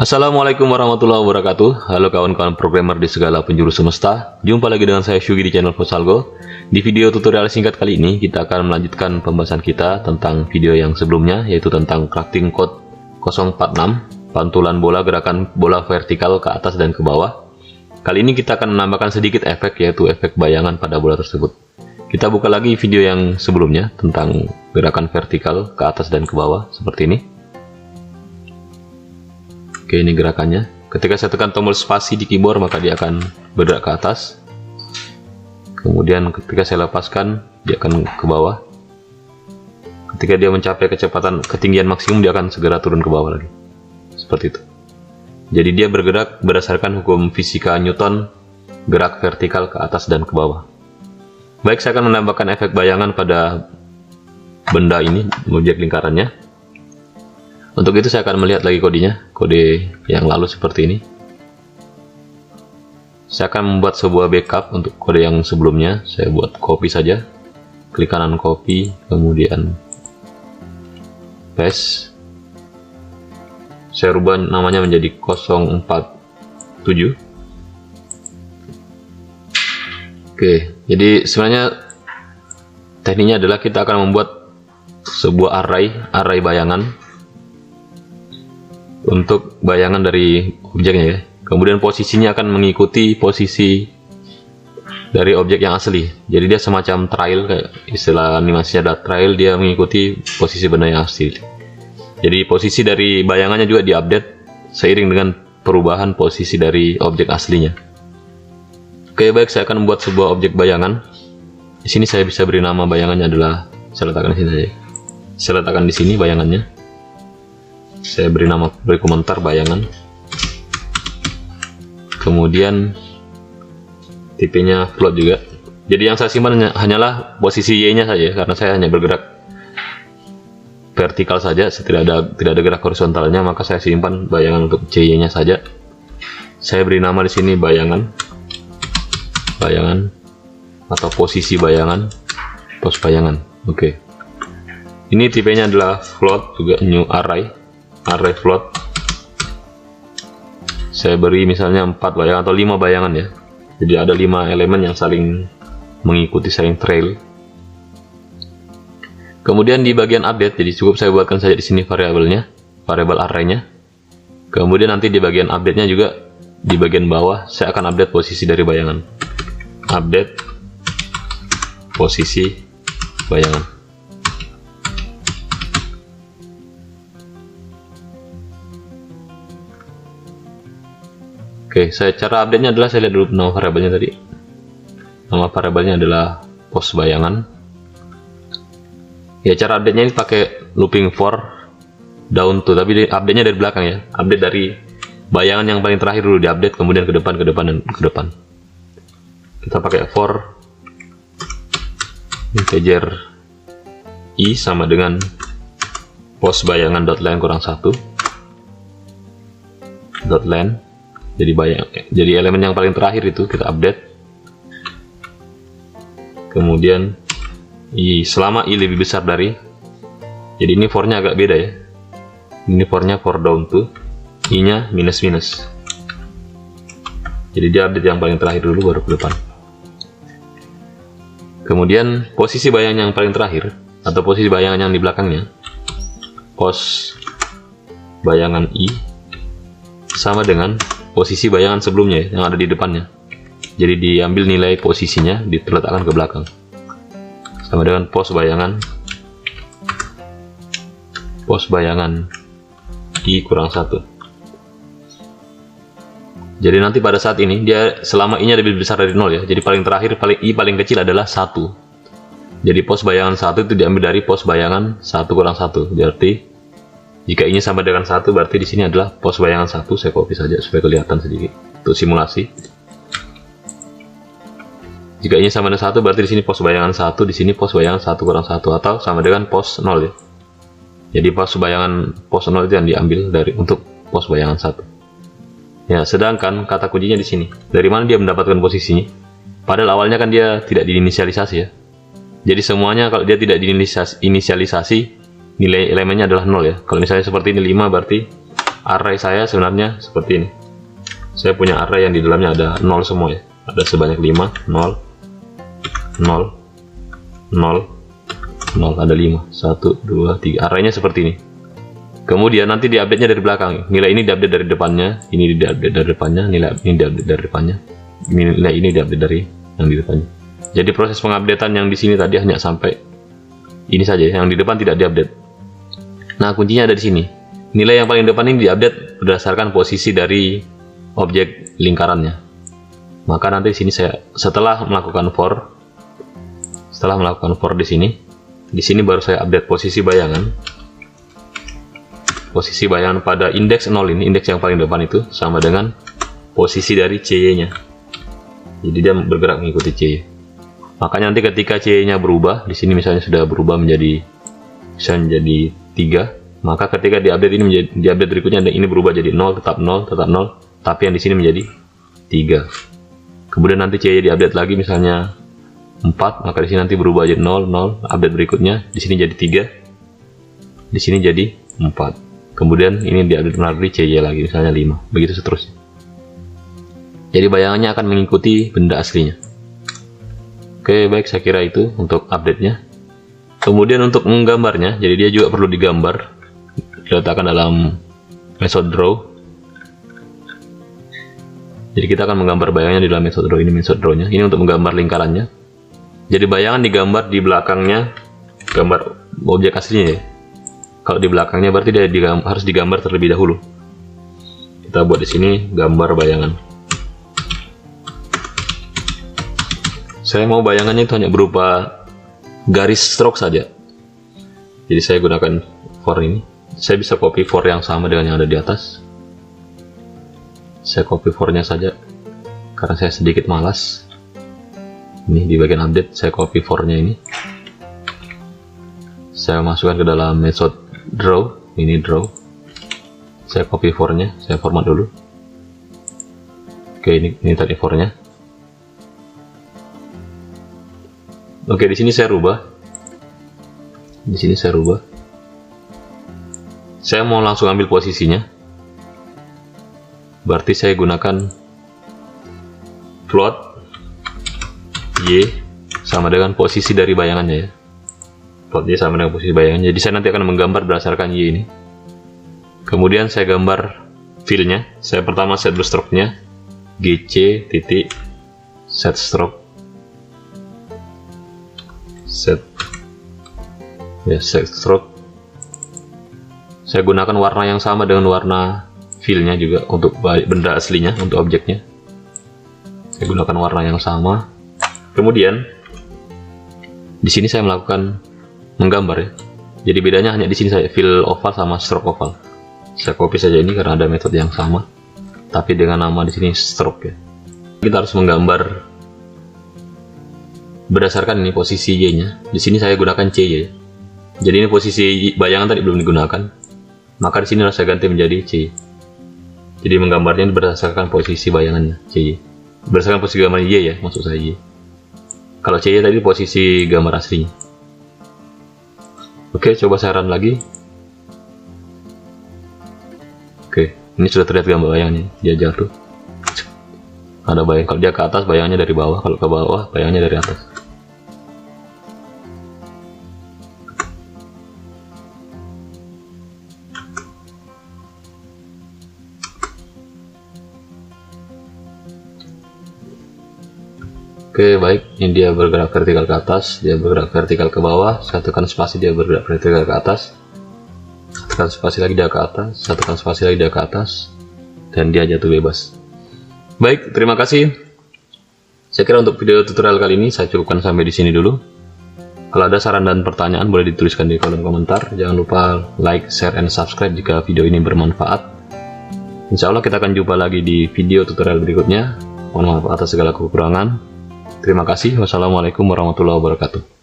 Assalamualaikum warahmatullahi wabarakatuh. Halo kawan-kawan programmer di segala penjuru semesta. Jumpa lagi dengan saya Syugi di channel Fosalgo. Di video tutorial singkat kali ini kita akan melanjutkan pembahasan kita tentang video yang sebelumnya, yaitu tentang crafting code 046, pantulan bola, gerakan bola vertikal ke atas dan ke bawah. Kali ini kita akan menambahkan sedikit efek, yaitu efek bayangan pada bola tersebut. Kita buka lagi video yang sebelumnya tentang gerakan vertikal ke atas dan ke bawah seperti ini. Oke, ini gerakannya. Ketika saya tekan tombol spasi di keyboard, maka dia akan bergerak ke atas. Kemudian ketika saya lepaskan, dia akan ke bawah. Ketika dia mencapai ketinggian maksimum, dia akan segera turun ke bawah lagi. Seperti itu. Jadi dia bergerak berdasarkan hukum fisika Newton, gerak vertikal ke atas dan ke bawah. Baik, saya akan menambahkan efek bayangan pada benda ini, objek lingkarannya. Untuk itu saya akan melihat lagi kodenya, kode yang lalu seperti ini. Saya akan membuat sebuah backup untuk kode yang sebelumnya. Saya buat copy saja, klik kanan copy, kemudian paste. Saya rubah namanya menjadi 047. Oke, jadi sebenarnya tekniknya adalah kita akan membuat sebuah array bayangan untuk bayangan dari objeknya ya. Kemudian posisinya akan mengikuti posisi dari objek yang asli. Jadi dia semacam trail, kayak istilah animasinya ada trail, dia mengikuti posisi benda yang asli. Jadi posisi dari bayangannya juga diupdate seiring dengan perubahan posisi dari objek aslinya. Oke, baik, saya akan membuat sebuah objek bayangan. Di sini saya bisa beri nama bayangannya adalah, saya letakkan di sini saja. Saya letakkan di sini bayangannya. Saya beri komentar bayangan. Kemudian tipenya float juga. Jadi yang saya simpan hanyalah posisi Y-nya saja, karena saya hanya bergerak vertikal saja, tidak ada gerak horizontalnya, maka saya simpan bayangan untuk Y-nya saja. Saya beri nama di sini bayangan atau posisi bayangan, pos bayangan. Oke. Ini tipenya adalah float, juga new array float. Saya beri misalnya 4 bayangan atau 5 bayangan ya. Jadi ada 5 elemen yang saling mengikuti, saling trail. Kemudian di bagian update, jadi cukup saya buatkan saja di sini variabel array-nya. Kemudian nanti di bagian update-nya juga di bagian bawah saya akan update posisi dari bayangan. Update posisi bayangan. Oke, cara update-nya adalah saya lihat dulu nama variabelnya tadi. Nama variabelnya adalah pos bayangan. Ya, cara update-nya ini pakai looping for down to, tapi update-nya dari belakang ya. Update dari bayangan yang paling terakhir dulu diupdate, kemudian ke depan dan ke depan. Kita pakai for integer i sama dengan pos bayangan .len kurang 1 .len. Jadi elemen yang paling terakhir itu kita update. Kemudian selama i lebih besar dari, jadi ini for-nya agak beda ya. Ini for-nya for down to, i-nya minus. Jadi dia update yang paling terakhir dulu baru ke depan. Kemudian posisi bayangan yang paling terakhir atau posisi bayangan yang di belakangnya, pos bayangan i sama dengan posisi bayangan sebelumnya yang ada di depannya. Jadi diambil nilai posisinya, diletakkan ke belakang, sama dengan pos bayangan i kurang 1. Jadi nanti pada saat ini dia selama i nya lebih besar dari 0 ya. Jadi paling terakhir i paling kecil adalah 1. Jadi pos bayangan 1 itu diambil dari pos bayangan 1 kurang 1. Berarti jika i-nya sama dengan 1, berarti di sini adalah pos bayangan 1. Saya copy saja supaya kelihatan sedikit untuk simulasi. Jika i-nya sama dengan 1, berarti di sini pos bayangan 1, di sini pos bayangan 1 kurang 1, atau sama dengan pos 0 ya. Jadi pos 0 itu yang diambil untuk pos bayangan 1. Ya, sedangkan kata kuncinya di sini. Dari mana dia mendapatkan posisinya? Padahal awalnya kan dia tidak diinisialisasi ya. Jadi semuanya kalau dia tidak diinisialisasi, nilai elemennya adalah 0 ya. Kalau misalnya seperti ini 5, berarti array saya sebenarnya seperti ini. Saya punya array yang di dalamnya ada 0 semua ya. Ada sebanyak 5, 0, 0, 0, 0, ada 5, 1, 2, 3. Arraynya seperti ini. Kemudian nanti diupdate-nya dari belakang. Nilai ini diupdate dari depannya, ini diupdate dari depannya, nilai ini diupdate dari depannya, nilai ini diupdate dari yang di depannya. Jadi proses pengupdatean yang di sini tadi hanya sampai ini saja, yang di depan tidak diupdate. Nah, kuncinya ada di sini. Nilai yang paling depan ini diupdate berdasarkan posisi dari objek lingkarannya. Maka nanti di sini saya setelah melakukan for di sini baru saya update posisi bayangan. Posisi bayangan pada indeks 0 ini, indeks yang paling depan itu sama dengan posisi dari CY-nya. Jadi dia bergerak mengikuti CY. Makanya nanti ketika CY-nya berubah, di sini misalnya sudah berubah menjadi 3, maka ketika diupdate ini menjadi diupdate berikutnya ini berubah jadi 0, tetap 0, tapi yang di sini menjadi 3. Kemudian nanti CY diupdate lagi misalnya 4, maka di sini nanti berubah jadi 0, 0, update berikutnya di sini jadi 3, di sini jadi 4. Kemudian ini diupdate lagi CY lagi misalnya 5, begitu seterusnya. Jadi bayangannya akan mengikuti benda aslinya. Oke, baik, saya kira itu untuk update-nya. Kemudian untuk menggambarnya, jadi dia juga perlu digambar, diletakkan dalam method draw. Jadi kita akan menggambar bayangannya di dalam method draw, ini method draw-nya. Ini untuk menggambar lingkarannya. Jadi bayangan digambar di belakangnya, gambar objek aslinya ya. Kalau di belakangnya berarti dia harus digambar terlebih dahulu. Kita buat di sini gambar bayangan. Saya mau bayangannya itu hanya berupa garis stroke saja. Jadi saya gunakan for ini. Saya bisa copy for yang sama dengan yang ada di atas. Saya copy for-nya saja karena saya sedikit malas. Ini di bagian update saya copy for-nya ini. Saya masukkan ke dalam method draw, ini draw. Saya copy for-nya, saya format dulu. Oke, ini tadi for-nya. Oke, di sini saya rubah. Di sini saya rubah. Saya mau langsung ambil posisinya. Berarti saya gunakan float Y sama dengan posisi dari bayangannya ya. Float Y sama dengan posisi bayangannya. Jadi saya nanti akan menggambar berdasarkan Y ini. Kemudian saya gambar fill-nya. Saya pertama set dulu stroke-nya. GC titik set stroke. Set stroke. Saya gunakan warna yang sama dengan warna fill-nya juga untuk benda aslinya, untuk objeknya. Saya gunakan warna yang sama. Kemudian di sini saya melakukan menggambar ya. Jadi bedanya hanya di sini saya fill oval sama stroke oval. Saya copy saja ini karena ada metode yang sama, tapi dengan nama di sini stroke ya. Kita harus menggambar berdasarkan ini posisi Y-nya. Di sini saya gunakan CY ya. Jadi ini posisi bayangan tadi belum digunakan. Maka di sini harus saya ganti menjadi CY. Jadi menggambarnya berdasarkan posisi bayangannya CY. Berdasarkan posisi gambar Y ya, maksud saya Y. Kalau CY tadi posisi gambar aslinya. Oke, coba saya run lagi. Oke, ini sudah terlihat gambar bayangannya. Dia jatuh. Ada bayang. Kalau dia ke atas, bayangannya dari bawah. Kalau ke bawah, bayangannya dari atas. Oke, baik. Ini dia bergerak vertikal ke atas, dia bergerak vertikal ke bawah. Saya tekan spasi, dia bergerak vertikal ke atas. Tekan spasi lagi, dia ke atas. Saya tekan spasi lagi, dia ke atas. Dan dia jatuh bebas. Baik, terima kasih. Saya kira untuk video tutorial kali ini saya cukupkan sampai di sini dulu. Kalau ada saran dan pertanyaan boleh dituliskan di kolom komentar. Jangan lupa like, share, and subscribe jika video ini bermanfaat. Insya Allah kita akan jumpa lagi di video tutorial berikutnya. Mohon maaf atas segala kekurangan. Terima kasih. Wassalamualaikum warahmatullahi wabarakatuh.